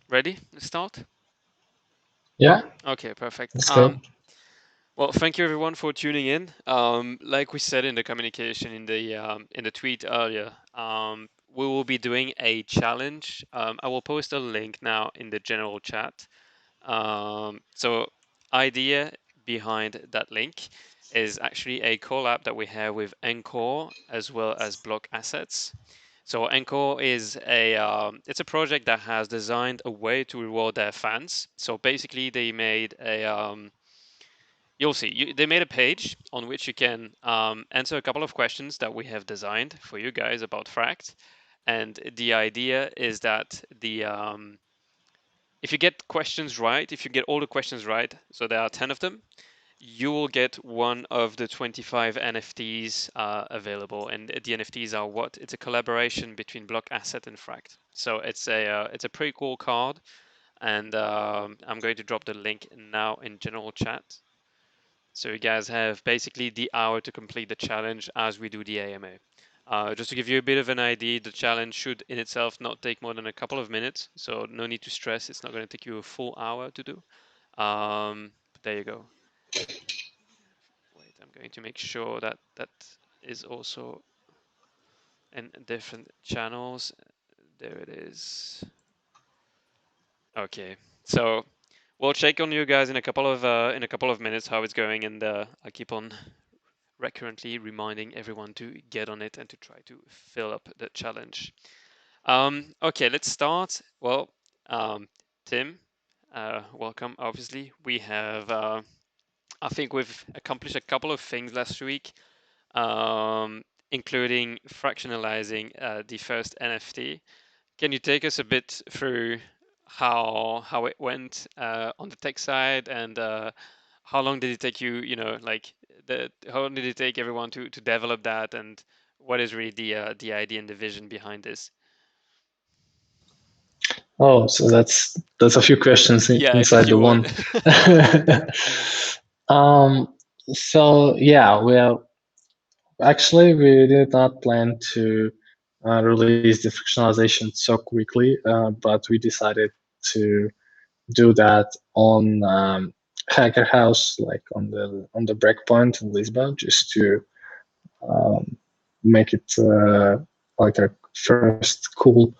Ready? Let's start. Yeah, Okay, perfect. let's go. Well, thank you everyone for tuning in. Like we said in the communication in the tweet earlier, we will be doing a challenge. I will post a link now in the general chat. So idea behind that link is actually a collab that we have with Encore as well as Block Assets. So Encore is it's a project that has designed a way to reward their fans. So basically, they made you'll see, they made a page on which you can answer a couple of questions that we have designed for you guys about Fract. And the idea is that if you get questions right, if you get all the questions right, so there are 10 of them, you will get one of the 25 NFTs available. And the NFTs are what? It's a collaboration between Block Asset and Fract. So it's a pretty cool card, and I'm going to drop the link now in general chat. So you guys have basically the hour to complete the challenge as we do the AMA. Just to give you a bit of an idea, the challenge should in itself not take more than a couple of minutes, so no need to stress. It's not going to take you a full hour to do. But there you go. Wait, I'm going to make sure that that is also in different channels. There it is. Okay, so we'll check on you guys in a couple of minutes how it's going, and I keep on recurrently reminding everyone to get on it and to try to fill up the challenge. Okay, let's start. Well, Tim, welcome. Obviously, we have. I think we've accomplished a couple of things last week, including fractionalizing the first NFT. Can you take us a bit through how it went on the tech side, and how long did it take you? You know, like how long did it take everyone to develop that, and what is really the idea and the vision behind this? Oh, so that's a few questions Yeah, it's a inside the few one. one. um, so yeah, well, actually, we did not plan to release the frictionalization so quickly, but we decided to do that on Hacker House, like on the Breakpoint in Lisbon, just to um, make it like a first cool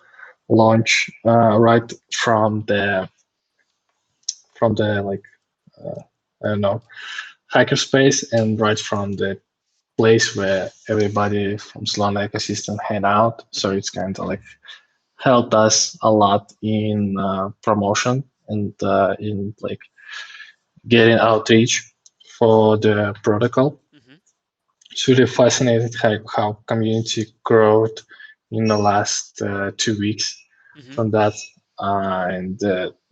launch right from the like uh, I don't know hackerspace and right from the place where everybody from Solana ecosystem hang out. So Mhm. it's kind of like helped us a lot in promotion and in like getting outreach for the protocol. Mhm. It's really fascinating how community growth in the last 2 weeks Mhm. from that, and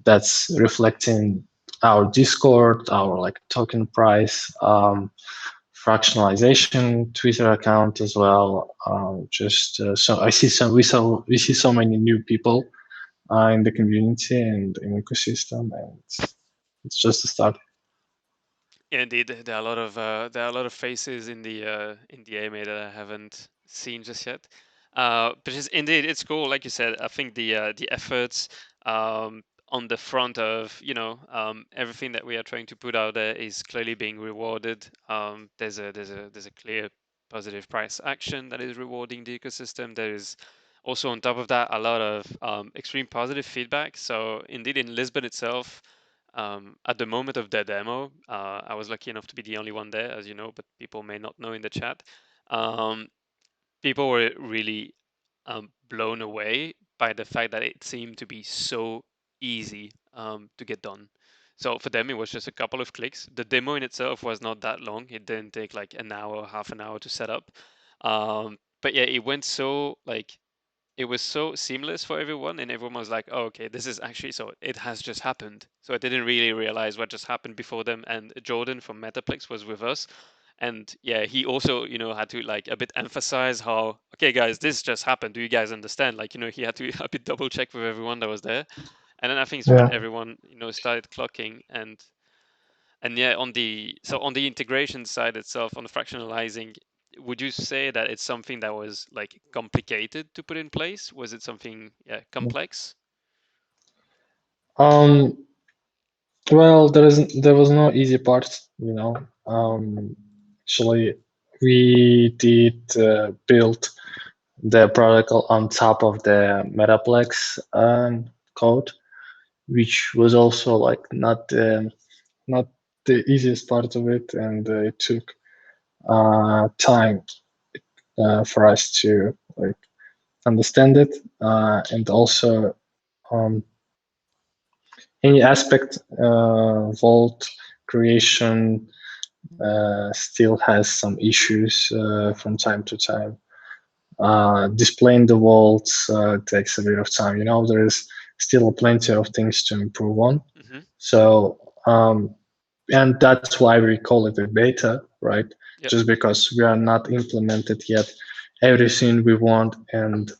that's reflecting our Discord, our like token price, fractionalization Twitter account as well. Just so I see some we see so many new people in the community and in ecosystem, and it's just a start. Yeah, indeed, there are a lot of faces in the AMA that I haven't seen just yet. But indeed, it's cool. Like you said, I think the efforts on the front of everything that we are trying to put out there is clearly being rewarded. There's a clear positive price action that is rewarding the ecosystem. There is also on top of that a lot of extreme positive feedback. So indeed, in Lisbon itself. At the moment of the demo, I was lucky enough to be the only one there, as you know, but people may not know in the chat. Um, People were really blown away by the fact that it seemed to be so easy to get done. So for them, it was just a couple of clicks. The demo in itself was not that long. It didn't take like an hour, half an hour to set up. But yeah, it went so like it was so seamless for everyone, and everyone was like, oh, okay, this is actually so it has just happened. So I didn't really realize what just happened before them. And Jordan from Metaplex was with us, and yeah, he also had to like a bit emphasize how, okay guys, this just happened, do you guys understand? Like, he had to a bit double check with everyone that was there. And then I think it's when Yeah. everyone started clocking. And yeah, on the integration side itself, on the fractionalizing, would you say that it's something that was like complicated to put in place? Was it something, yeah, complex? Um, well, there was no easy part, you know. Actually, we did build the protocol on top of the Metaplex code, which was also like not the easiest part of it, and it took time for us to like understand it, and also um, any aspect vault creation still has some issues from time to time. Displaying the vaults takes a bit of time. You know, there's still plenty of things to improve on. Hmm. So, and that's why we call it a beta, right? Yep. Just because we are not implemented yet everything we want, and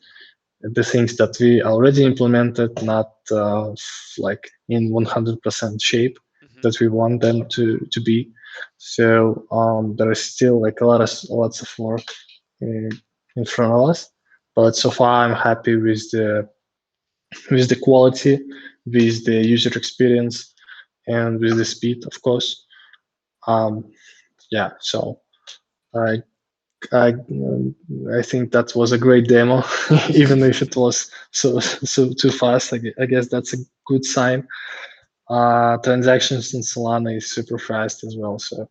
the things that we already implemented not like in 100% shape Hmm. that we want them to be. So there is still like lots of work in, in front of us, but so far I'm happy with the quality, with the user experience, and with the speed, of course. um, yeah, so I I I think that was a great demo, even if it was so too fast. I guess that's a good sign. Transactions in Solana is super fast as well, so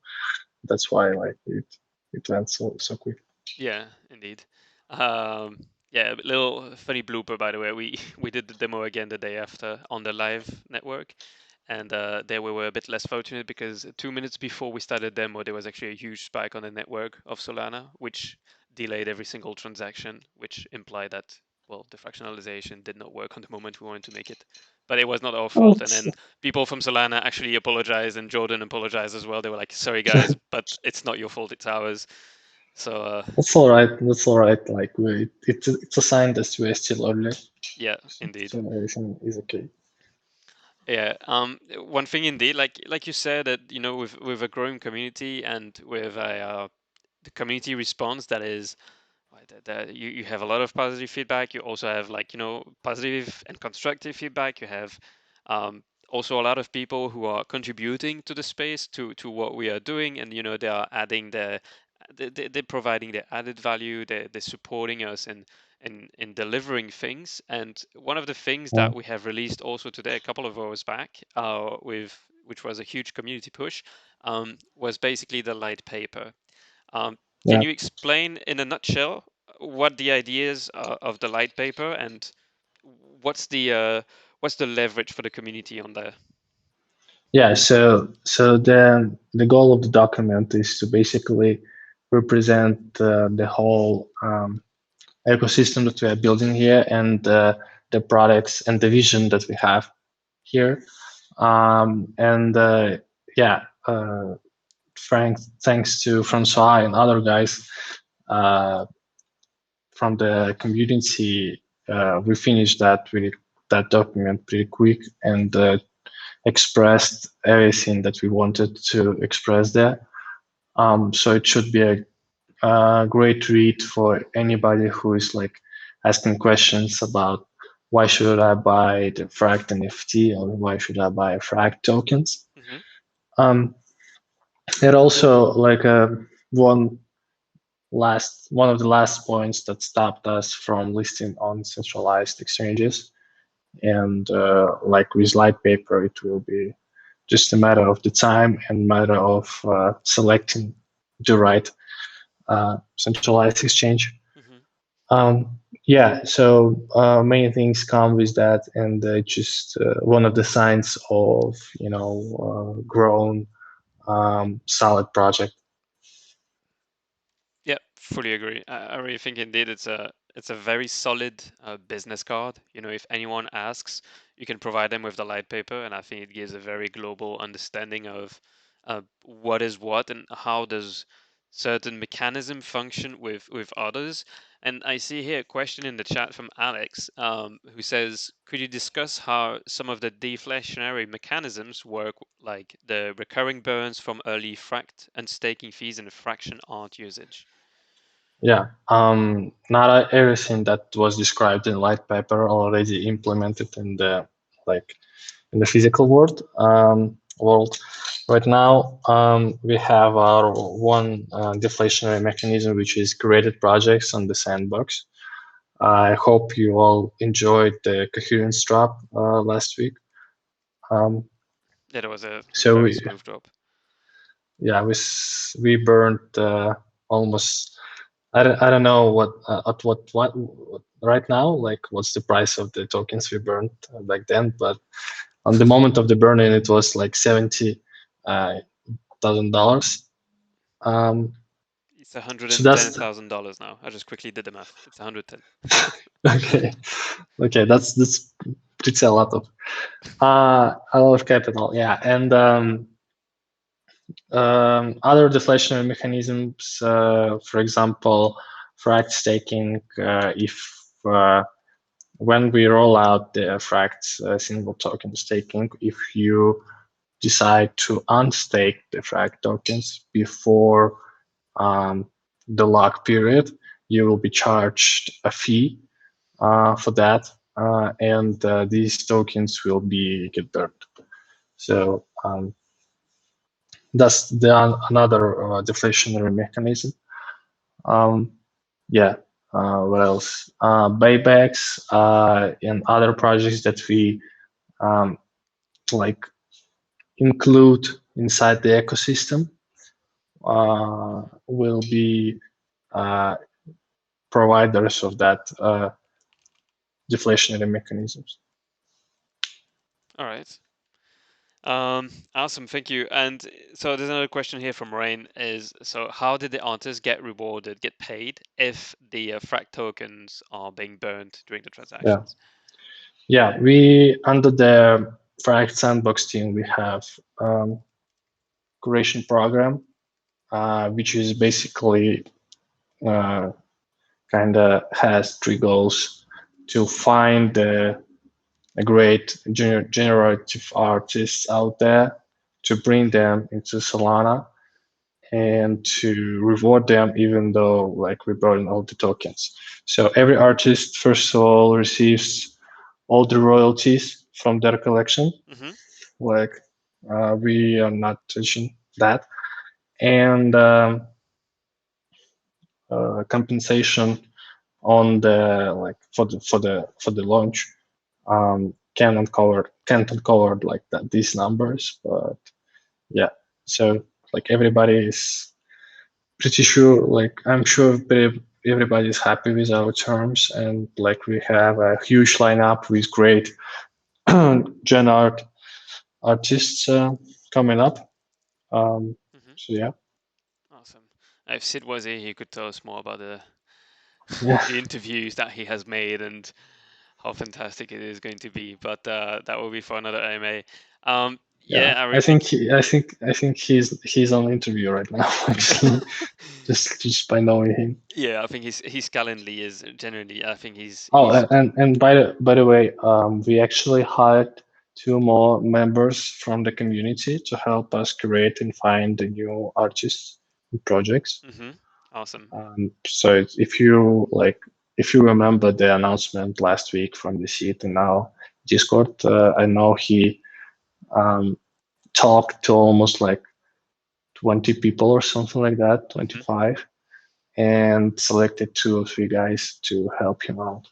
that's why like it went so quick. Yeah, indeed. Um, yeah, a little funny blooper by the way. We we did the demo again the day after on the live network, and there we were a bit less fortunate because 2 minutes before we started demo, there was actually a huge spike on the network of Solana, which delayed every single transaction, which implied that well the fractionalization did not work on the moment we wanted to make it. But it was not our Oh, fault. And it's, then people from Solana actually apologized, and Jordan apologized as well. They were like, "Sorry guys, but it's not your fault. It's ours." So that's all right. That's all right. Like it's a sign that we're still early, yeah, indeed. so everything is okay. Yeah. One thing indeed, like you said, that with a growing community and with a the community response that is right, that you have a lot of positive feedback. You also have like positive and constructive feedback. You have also a lot of people who are contributing to the space to what we are doing, and they are adding they're providing their added value. They're supporting us in delivering things. And one of the things Yeah, that we have released also today, a couple of hours back, with which was a huge community push, was basically the light paper. Can yeah. you explain in a nutshell what the ideas of the light paper and what's the uh, what's the leverage for the community on there? Yeah, so the goal of the document is to basically represent the whole ecosystem that we are building here, and the products and the vision that we have here. And yeah, thanks to Francois and other guys uh, from the community, we finished that document pretty quick, and expressed everything that we wanted to express there. So it should be a great read for anybody who is like asking questions about why should I buy the Frakt NFT, or why should I buy Frakt tokens. Hmm. Um, it also like one of the last points that stopped us from listing on centralized exchanges, and like with light paper, it will be just a matter of the time and matter of selecting the right centralized exchange. Hmm. Yeah, so many things come with that, and just one of the signs of grown solid project. Yeah, fully agree. I really think indeed it's a very solid business card. If anyone asks, you can provide them with the light paper, and I think it gives a very global understanding of what is what and how does certain mechanism function with others. And I see here a question in the chat from Alex, who says, "Could you discuss how some of the deflationary mechanisms work, like the recurring burns from early fract and staking fees and fraction art usage?" Yeah, not everything that was described in light paper already implemented in the like in the physical world. Right now, we have our one deflationary mechanism, which is created projects on the sandbox. I hope you all enjoyed the coherence drop last week. Um, Yeah, that was a so very we, smooth drop. yeah, we burned almost. I don't know what at what right now, like what's the price of the tokens we burned back then, but on the moment of the burning, it was like $70,000. Um, It's one hundred so and ten that's thousand dollars now. I just quickly did the math. It's 110. okay. Okay, that's pretty a lot of capital. Yeah, and other deflationary mechanisms, for example, frakt staking. If when we roll out the frakt single token staking, if you decide to unstake the frakt tokens before the lock period, you will be charged a fee for that, and these tokens will be get burned. So that's another deflationary mechanism. Um, yeah. What else? Buybacks and other projects that we um, like include inside the ecosystem will be uh, providers of that deflationary mechanisms. All right. Awesome, thank you. And so there's another question here from Rain is, so how did the artists get rewarded, get paid if the fract tokens are being burned during the Yeah. transactions? Yeah, we under the Fract Sandbox team, we have curation program, which is basically kind of has three goals: to find a great generative artists out there, to bring them into Solana, and to reward them even though like we brought in all the tokens. So every artist first of all receives all the royalties from their collection. Mm-hmm. Like we are not touching that, and compensation on the like for the launch can't uncover like that these numbers, but yeah. So like everybody is pretty sure, like I'm sure everybody is happy with our terms, and like we have a huge lineup with great gen art artists coming up. Mm-hmm. So yeah. Awesome. If Sid was here, he could tell us more about the Yeah. the interviews that he has made and how fantastic it is going to be. But that will be for another AMA. Yeah, Yeah, I really think. I think he's on interview right now. Actually, just by knowing him. Yeah, I think his Calendly is generally. I think Oh, he's. and by the way, we actually hired two more members from the community to help us create and find the new artists and projects. Mm-hmm. Awesome. So if you like, if you remember the announcement last week from the seat and now Discord, I know he um, talked to almost like 20 people or something like that, Mm-hmm. 25, and selected two or three guys to help him out.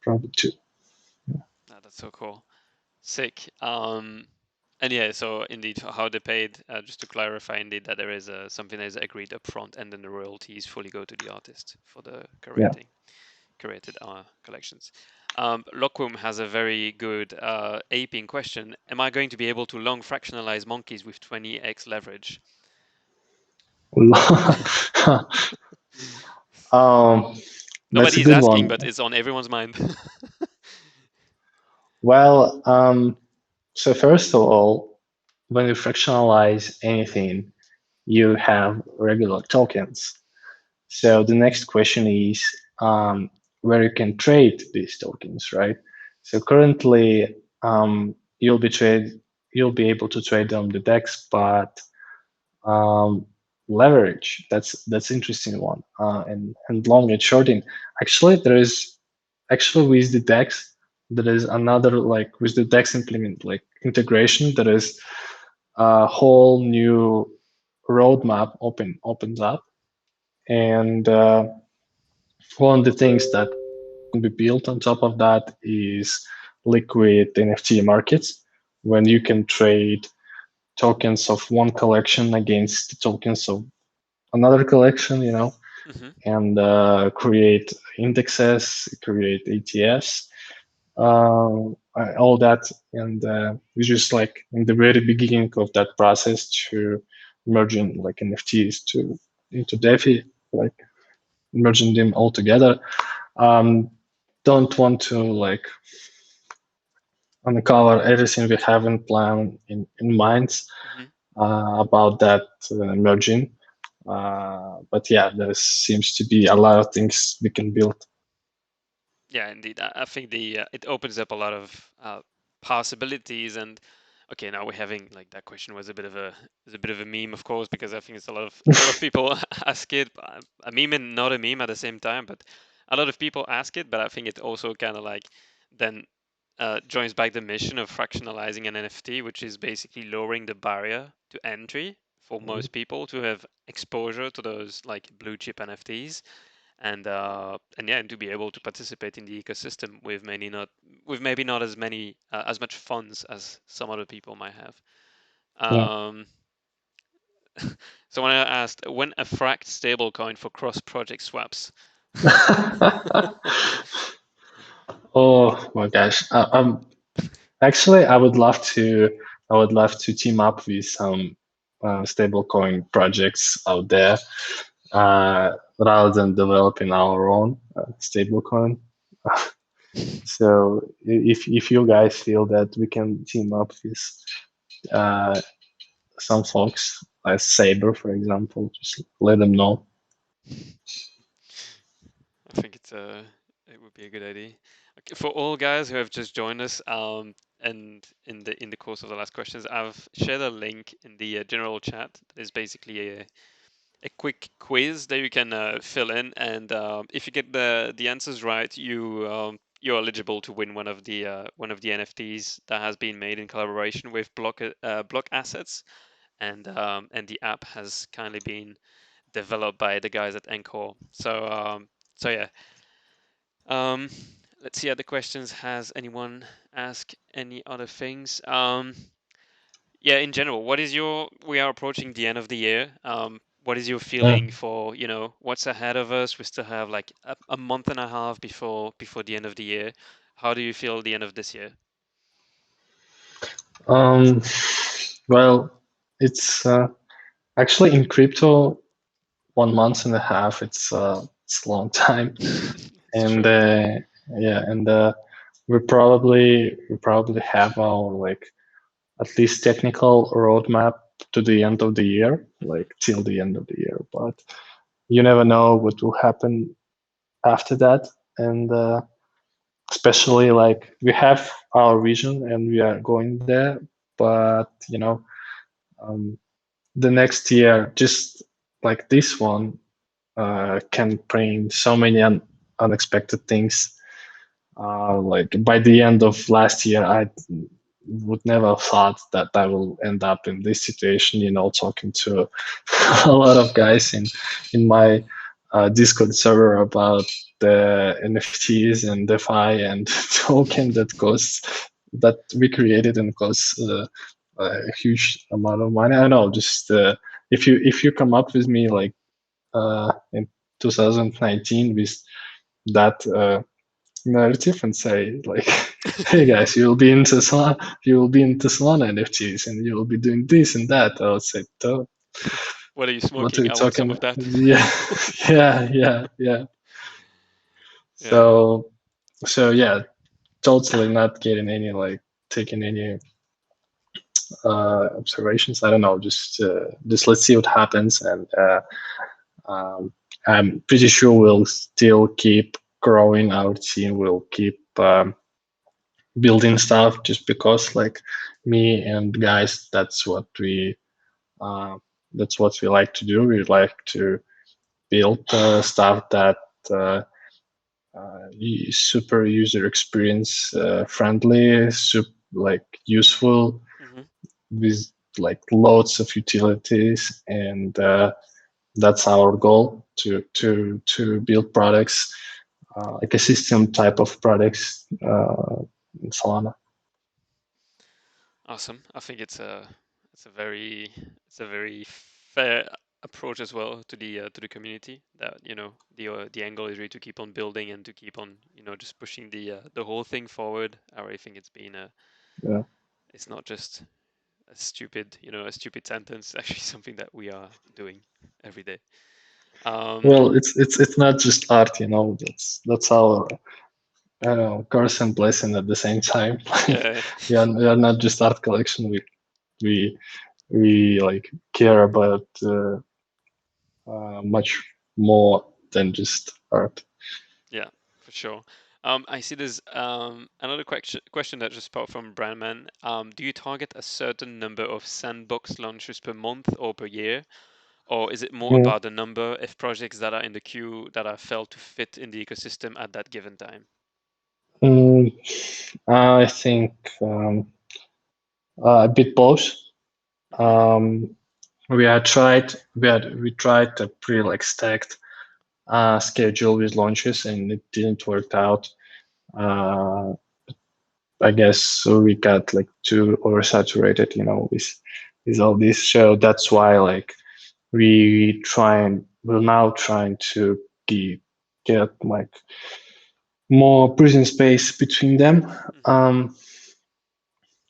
Probably two. Ah, that's so cool. Sick. And yeah, so indeed, how they paid. Just to clarify, indeed, that there is something that is agreed upfront, and then the royalties fully go to the artist for the Yeah. curated collections. Lockwom has a very good aping question. Am I going to be able to long fractionalize monkeys with 20x leverage? um, that's a Nobody's good asking, one. but it's on everyone's mind. Well, so first of all, when you fractionalize anything, you have regular tokens. So the next question is where you can trade these tokens, right? So currently, you'll be able to trade on the DEX, but um, leverage that's interesting one. And long and shorting. Actually, there is actually with the DEX. there is another, like with the Dex implement like integration, there is a whole new roadmap opens up, and one of the things that can be built on top of that is liquid NFT markets, when you can trade tokens of one collection against the tokens of another collection, Hmm. and create indexes, create ETFs, all that. And we just like in the very beginning of that process to merging like NFTs to into DeFi, like merging them all together. Um, don't want to like uncover everything we have in plan in minds Hmm. about that merging. But yeah, there seems to be a lot of things we can build. Yeah, indeed. I think the it opens up a lot of possibilities. And okay, now we're having like that question was a bit of a meme, of course, because I think it's a lot of people ask it. A meme and not a meme at the same time, but a lot of people ask it. But I think it also kind of like then joins back the mission of fractionalizing an NFT, which is basically lowering the barrier to entry for most people to have exposure to those like blue chip NFTs, and yeah, and to be able to participate in the ecosystem with maybe not as many as much funds as some other people might have. Yeah. Um, Someone asked when a fract stablecoin for cross project swaps. Oh my gosh. Actually, I would love to team up with some stablecoin projects out there, rather than developing our own stablecoin. So if you guys feel that we can team up with uh, some folks, like Saber, for example, just let them know. I think it would be a good idea. Okay, for all guys who have just joined us, and in the course of the last questions, I've shared a link in the general chat. That is basically a quick quiz that you can fill in, and if you get the answers right, you're eligible to win one of the NFTs that has been made in collaboration with Block Assets, and the app has kindly been developed by the guys at Encore. So yeah. Um, let's see other questions. Has anyone asked any other things? Yeah, in general, we are approaching the end of the year. What is your Yeah. feeling for, what's ahead of us? We still have like a month and a half before the end of the year. How do you feel the end of this year? Um, well, it's actually in crypto, 1 month and a half. It's a long time, It's and true. yeah, and we probably have our like at least technical roadmap to the end of the year, Hmm. like till the end of the year. But you never know what will happen after that, and especially like we have our vision and we are going there, but um, the next year, just like this one, can bring so many unexpected things. Like by the end of last year, I would never have thought that I will end up in this situation. Talking to a lot of guys in my Discord server about the NFTs and DeFi and token that we created and costs a huge amount of money. I don't know, just if you come up with me like in 2019 with that narrative and say like, hey guys, you will be into Solana NFTs and you will be doing this and that, I would say, "Duh, What are you what are smoking? you I want some talking?" of that. Yeah. Yeah. Yeah. So yeah, totally not getting any like taking any observations. I don't know, just let's see what happens, and um, I'm pretty sure we'll still keep growing. Our team will keep building stuff, just because like me and guys, uh, that's what we like to do. We like to build stuff that uh, super user experience friendly, like useful Hmm. with like loads of utilities, and that's our goal to build products, like a system type of products in Solana. Awesome. I think it's a very it's a very fair approach as well to the community. That the angle is really to keep on building and to keep on just pushing the whole thing forward. I really think it's been a Yeah. it's not just a stupid a stupid sentence. It's actually something that we are doing every day. Um, Well, it's not just art, you know. That's our, I don't know, curse and blessing at the same time. Like yeah. we are not just art collection. We we like care about much more than just art. Yeah, for sure. I see there's another question that just popped from Brandman. Do you target a certain number of sandbox launches per month or per year, or is it more Mm, about the number of projects that are in the queue that are felt to fit in the ecosystem at that given time? mm, I think a bit both. Hmm. Um, we tried a pretty like stacked schedule with launches, and it didn't work out. Uh, I guess so we got like too oversaturated, you know, with all this. So that's why like we're now trying to get like more breathing space between them. Hmm. Um,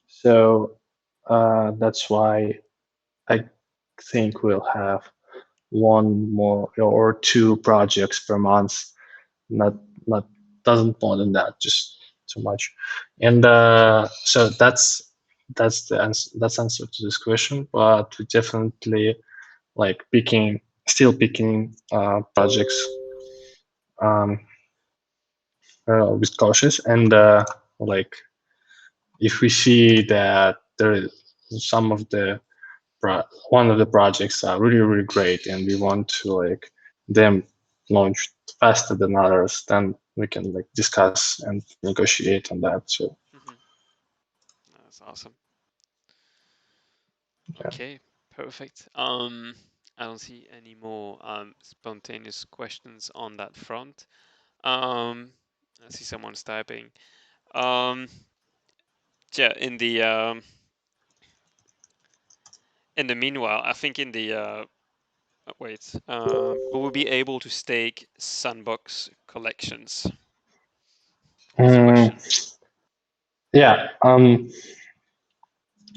so that's why I think we'll have one more or two projects per month. Not not doesn't more than that, just too much. And so that's the answer. That's answer to this question. But we definitely like still picking projects um, with cautious, and like if we see that there is some of the one of the projects are really great and we want to like them launch faster than others, then we can like discuss and negotiate on that. So Hmm. That's awesome. yeah. Okay, perfect. I don't see any more spontaneous questions on that front. Um, I see someone's typing. Um, yeah, in the meanwhile, I think in the wait, we will be able to stake sandbox collections. Is the Mm, question? yeah,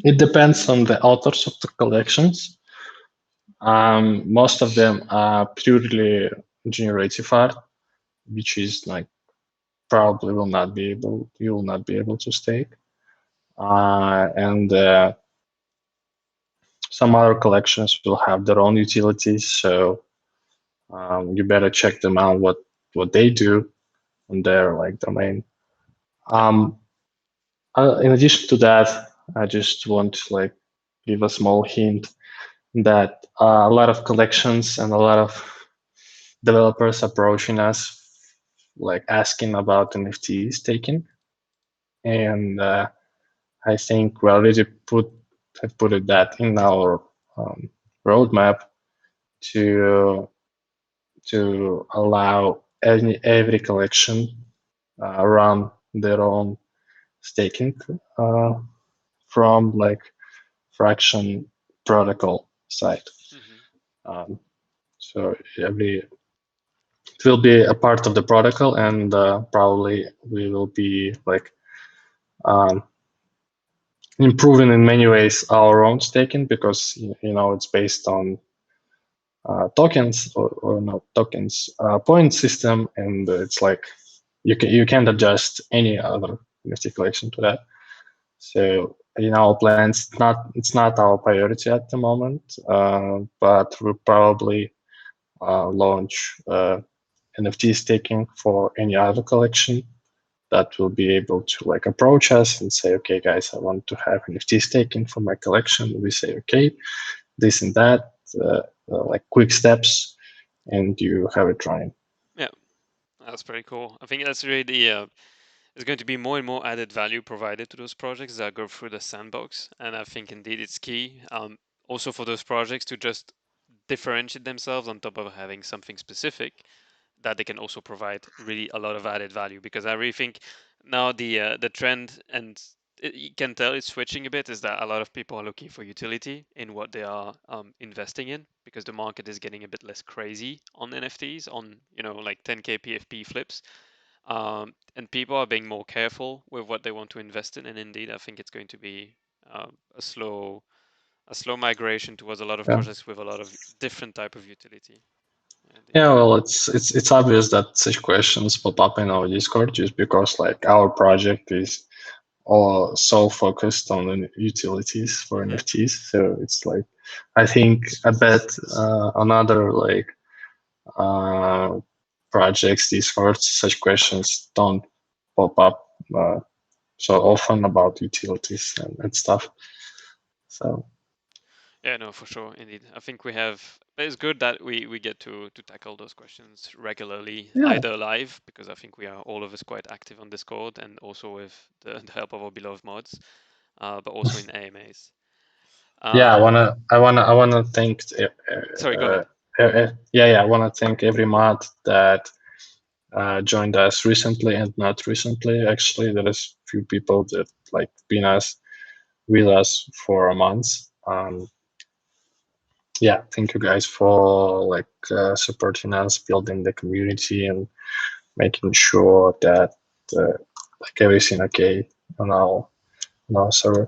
it depends on the authors of the collections. Most of them are purely generative art, which is like probably you will not be able to stake. And some other collections will have their own utilities, so you better check them out what they do on their like domain. Yeah. Um, in addition to that, I just want to like give a small hint that a lot of collections and a lot of developers approaching us like asking about NFTs taken, and I think we already have put that in our um, roadmap to allow every collection run their own staking uh, from like fraction protocol side. Hmm. Um, so every it will be a part of the protocol, and probably we will be like um, improving in many ways our own staking because you know it's based on tokens or not tokens point system, and it's like you can't adjust any other NFT collection to that. So in our plans, it's not our priority at the moment, but we'll probably launch NFT staking for any other collection that will be able to like approach us and say, okay, guys, I want to have NFT staking for my collection. We say, okay, this and that, like quick steps, and you have it running. Yeah. That's pretty cool. I think that's really there's going to be more and more added value provided to those projects that go through the sandbox, and I think indeed it's key. Also for those projects to just differentiate themselves on top of having something specific that they can also provide really a lot of added value, because I really think now the trend, and you can tell it's switching a bit, is that a lot of people are looking for utility in what they are investing in, because the market is getting a bit less crazy on NFTs, on like 10k PFP flips, and people are being more careful with what they want to invest in. And indeed, I think it's going to be a slow migration towards a lot of Yeah. projects with a lot of different type of utility. Indeed. Yeah, well, it's obvious that such questions pop up in our Discord just because like our project is all so focused on the utilities for Hmm. NFTs. So it's like I bet another like uh, projects Discord such questions don't pop up uh, so often about utilities and stuff. So Yeah, no, for sure, indeed. I think we have. It's good that we get to tackle those questions regularly, yeah, either live, because I think we are all of us quite active on Discord, and also with the help of our beloved mods, but also in AMAs. yeah. I Um, wanna I wanna I wanna thank Sorry, go ahead. yeah, I wanna thank every mod that joined us recently and not recently. Actually, there is few people that like been us with us for a month. Yeah, thank you guys for like supporting us, building the community, and making sure that like everything okay on our server.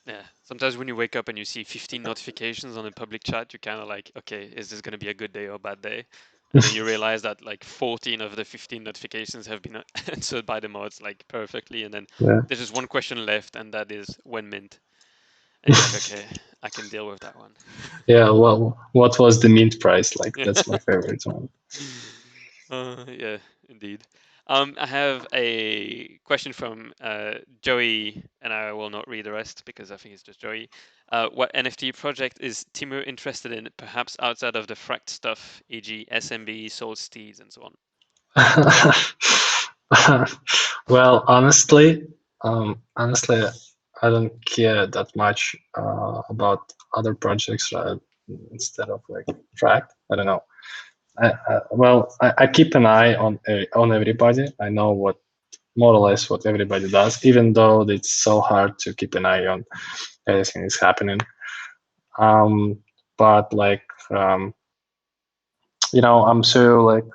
Yeah, sometimes when you wake up and you see 15 notifications on a public chat, you kind of like, okay, is this going to be a good day or a bad day? And then you realize that like 14 of the 15 notifications have been answered by the mods like perfectly, and then Yeah, there's just one question left, and that is when mint. And you're like, okay, I can deal with that one. yeah. Well, what was the mint price? Like Yeah. that's my favorite one. Yeah, indeed. I have a question from Joey, and I will not read the rest because I think it's just Joey. What NFT project is Timur interested in, perhaps outside of the Frakt stuff, e.g., SMB, Soul Steeds, and so on? Well, honestly, I don't care that much about other projects instead of like track. I don't know. I keep an eye on everybody. I know what more or less what everybody does, even though it's so hard to keep an eye on everything that's happening. Um, but like I'm so like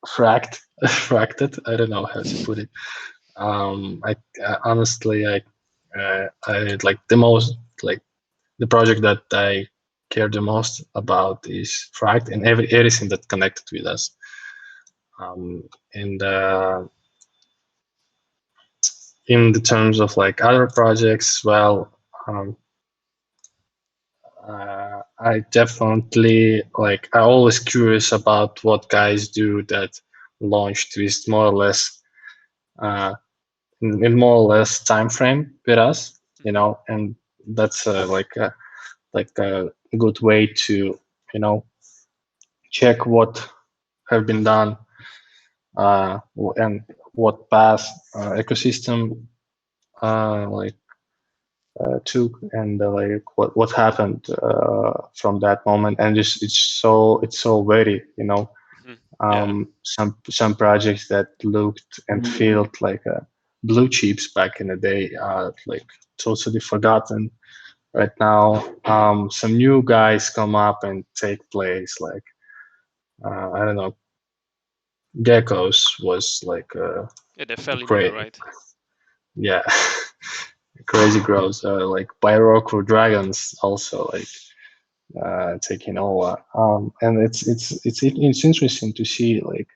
fracted. I don't know how to put it. Honestly, I like the most like the project that I care the most about is Frakt and everything that connected with us. And in the terms of like other projects, well, I definitely like I always curious about what guys do that launched with more or less uh, in more or less time frame with us, Hmm. and that's like a good way to check what have been done and what path ecosystem like took and like what happened from that moment and just it's so very Hmm. Yeah. some projects that looked and felt like blue chips back in the day are like totally forgotten right now. Some new guys come up and take place like I don't know. Geckos was like Yeah, they're fairly new, great, right? yeah, crazy growth. Like Pyroku Dragons also like taking over, and it's interesting to see like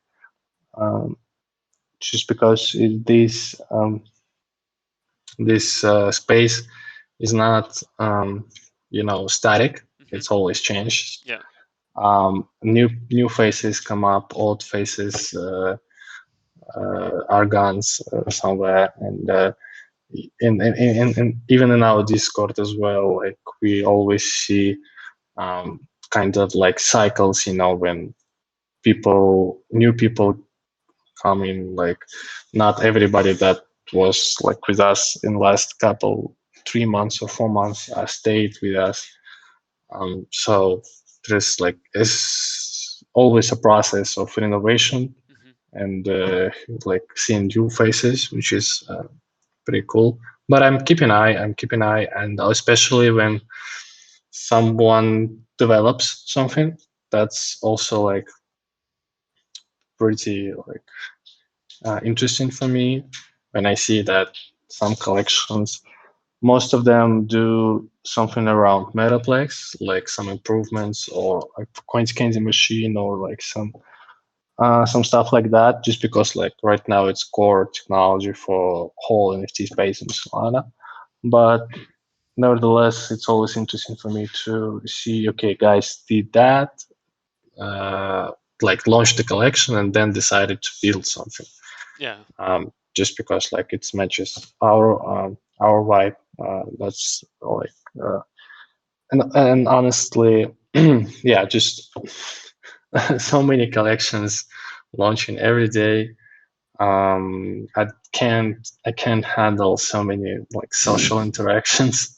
um, just because this space is not static. Hmm. It's always changed. Yeah. New faces come up, old faces are gone somewhere, and in even in our Discord as well, like we always see kind of like cycles, when new people coming. Like not everybody that was like with us in last couple 3 months or 4 months stayed with us. So there's like it's always a process of innovation Hmm. and like seeing new faces, which is pretty cool. But I'm keeping an eye. I'm keeping an eye, and especially when someone develops something, that's also like pretty like interesting for me when I see that some collections, most of them do something around Metaplex, like some improvements or like coin scanning machine or like some stuff like that. Just because like right now it's core technology for whole NFT space in Solana, but nevertheless, it's always interesting for me to see. Okay, guys did that, uh, like launched the collection and then decided to build something. Yeah. Just because like it matches our vibe. That's like and honestly, yeah, just so many collections launching every day. I can't handle so many like social interactions.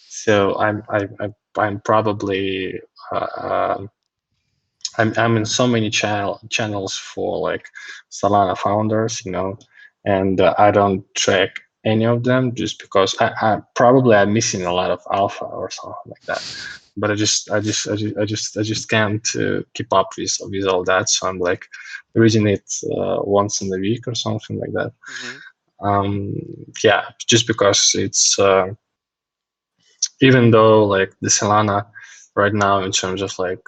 So I'm probably uh, I'm in so many channels for like Solana founders, and I don't track any of them just because I'm missing a lot of alpha or something like that. But I just can't keep up with all that. So I'm like reading it once in a week or something like that. Hmm. Um, yeah, just because it's even though like the Solana right now in terms of like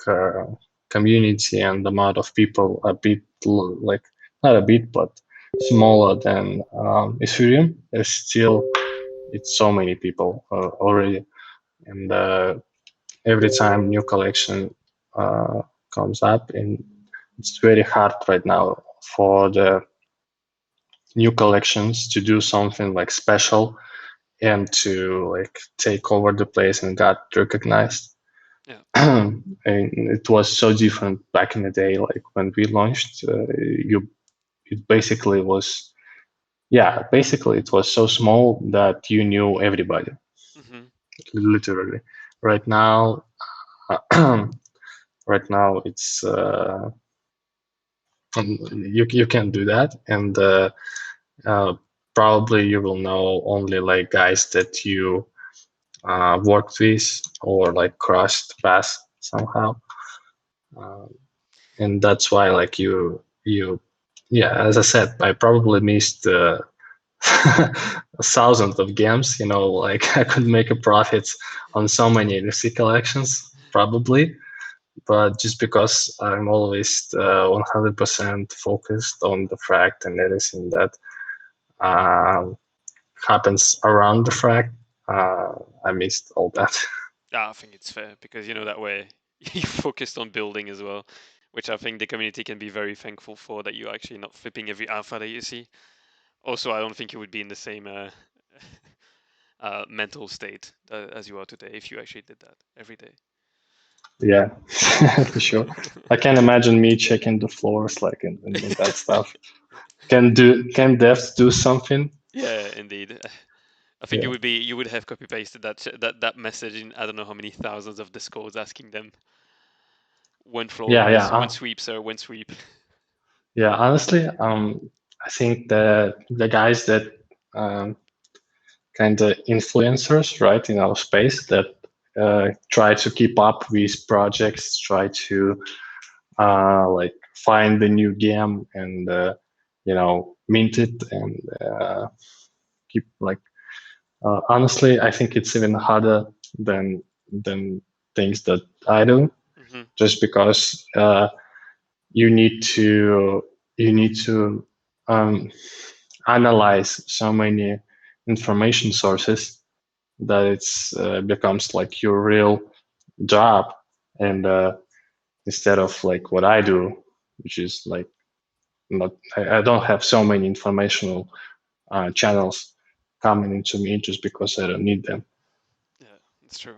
community and the amount of people a bit like not a bit but smaller than Ethereum, there's still it's so many people already, and every time new collection uh, comes up, and it's very hard right now for the new collections to do something like special and to like take over the place and got recognized. Yeah. And it was so different back in the day, like when we launched. You it basically was yeah, basically it was so small that you knew everybody, Hmm. literally. Right now, right now it's you can't do that, and uh, probably you will know only like guys that you worked with or like crossed paths somehow. Um, and that's why like you yeah, as I said, I probably missed thousands of games, like I could make a profit on so many NFC collections probably, but just because I'm always 100% focused on the frakt and everything that um, happens around the frakt, uh, I missed all that. Yeah, I think it's fair because that way you focused on building as well, which I think the community can be very thankful for that you're actually not flipping every alpha that you see. Also, I don't think you would be in the same mental state as you are today if you actually did that every day. Yeah, for sure. I can imagine me checking the floors like in that stuff. Can devs do something? Yeah, indeed. I think Yeah, you would have copy pasted that message in I don't know how many thousands of discords asking them when floor yeah, yeah, is, when sweep, sir, when sweep. yeah. Honestly, I think the guys that um, kind of influencers, right, in our space that try to keep up with projects, try to like find the new game and mint it and keep like. Honestly, I think it's even harder than things that I do, Hmm. just because you need to you need to um, analyze so many information sources that it's becomes like your real job, and instead of like what I do, which is like not I don't have so many informational channels coming into me just because I don't need them. Yeah, that's true.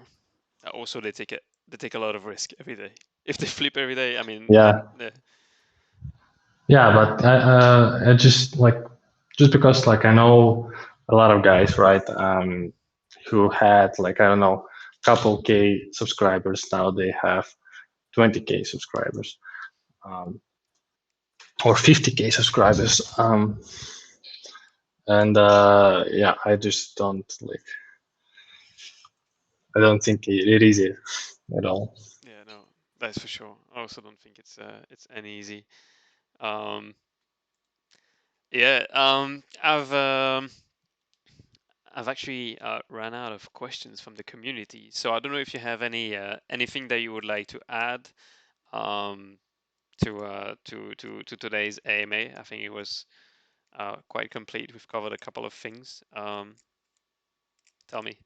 Also, they take a lot of risk every day. If they flip every day, I mean, Yeah, yeah, Yeah, but I just because like I know a lot of guys, right? Who had like I don't know, couple K subscribers. Now they have 20K subscribers, um, or 50K subscribers. And yeah, I just don't like. I don't think it is it at all. Yeah, no, that's for sure. I also don't think it's any easy. Um, yeah, I've actually ran out of questions from the community, so I don't know if you have anything that you would like to add um, to today's AMA. I think it was quite complete. We've covered a couple of things. Tell me,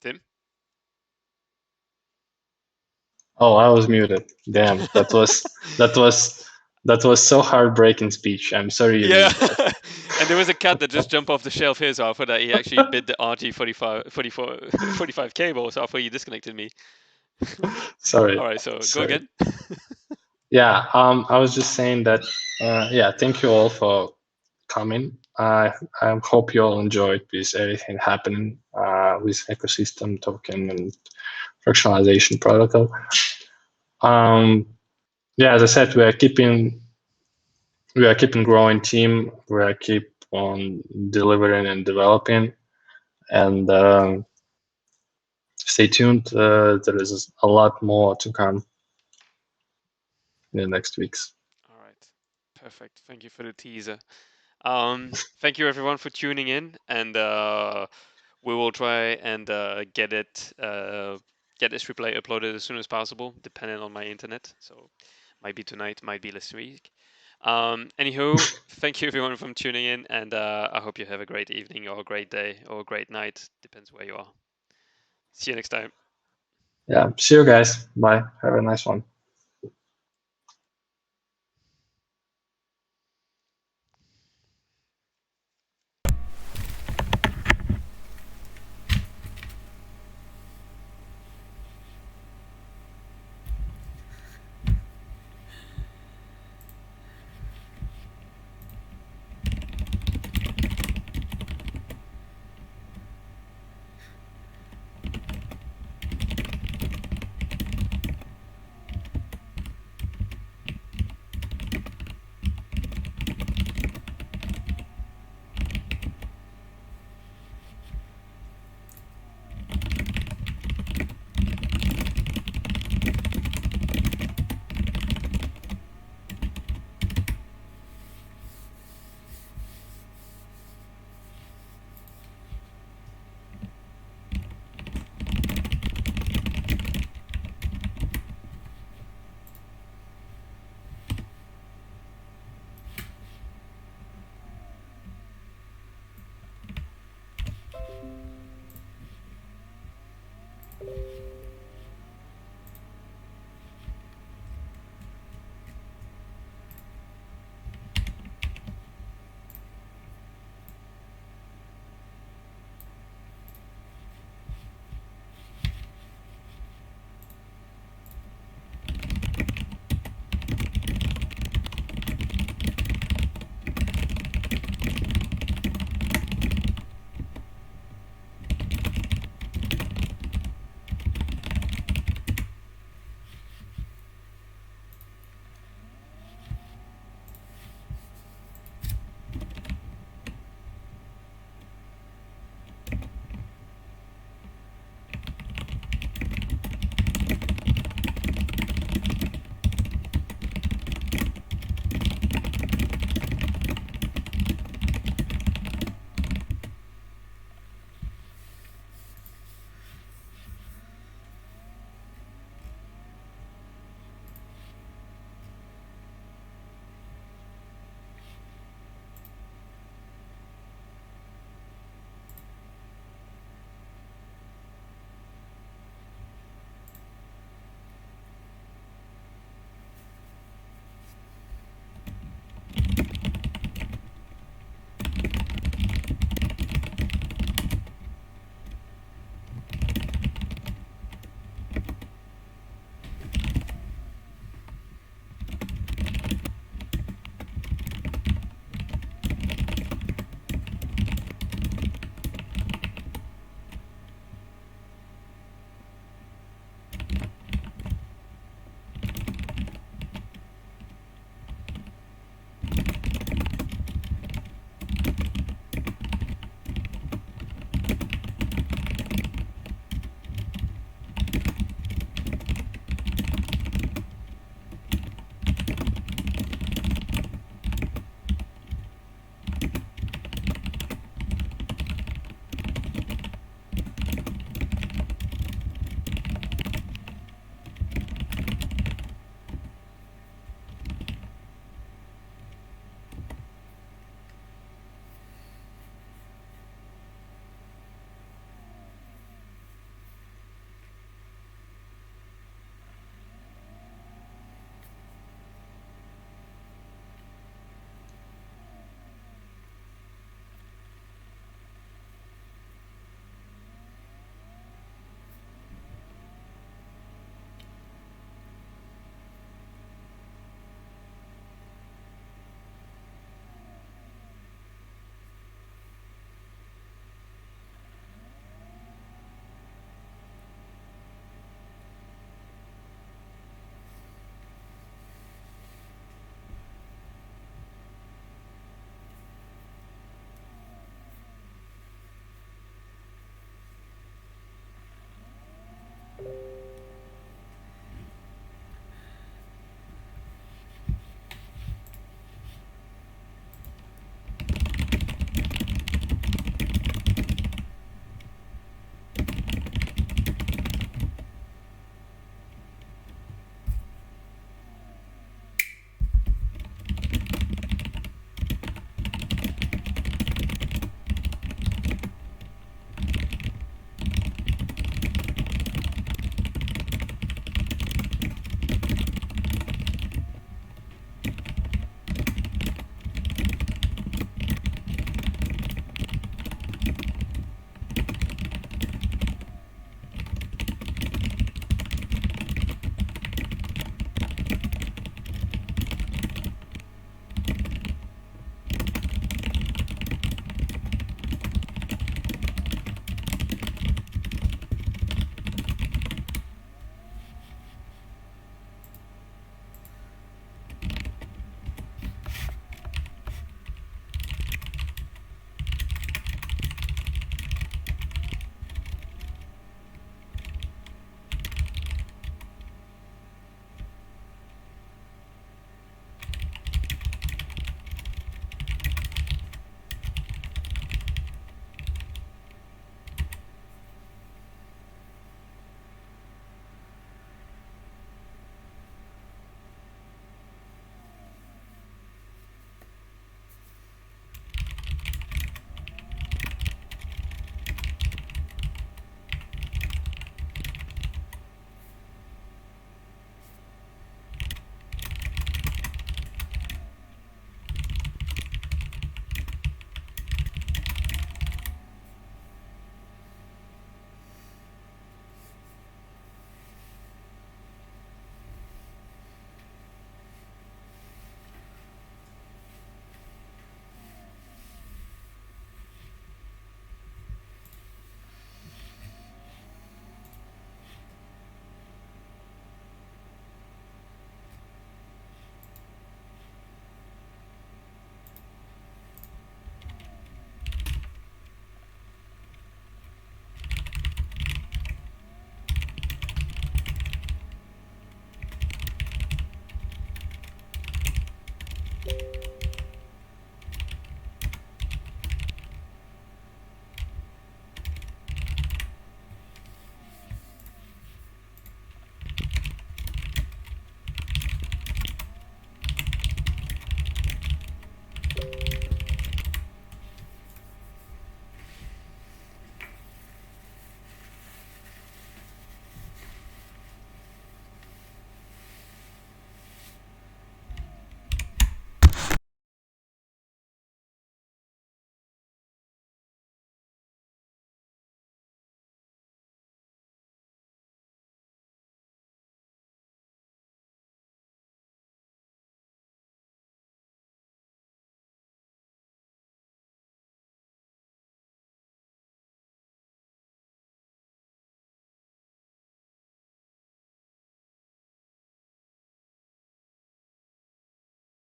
Tim? Oh, I was muted. Damn, that was so heartbreaking speech. I'm sorry you Yeah, missed that. and there was a cat that just jumped off the shelf here, so I thought that he actually bit the RG45 cable, so I thought you disconnected me. Sorry, All right, so go sorry. again. Yeah, I was just saying that. Yeah, thank you all for coming. I hope you all enjoyed this everything happening with ecosystem token and fractionalization protocol. Um, yeah, as I said, we are keeping growing team. We are keep on delivering and developing, and stay tuned. There is a lot more to come in the next weeks. All right, perfect. Thank you for the teaser. Thank you everyone for tuning in, and we will try and get this replay uploaded as soon as possible, depending on my internet. So might be tonight, might be this week. Anywho, thank you everyone for tuning in, and I hope you have a great evening or a great day or a great night, depends where you are. See you next time. Yeah, see you guys. Bye. Have a nice one.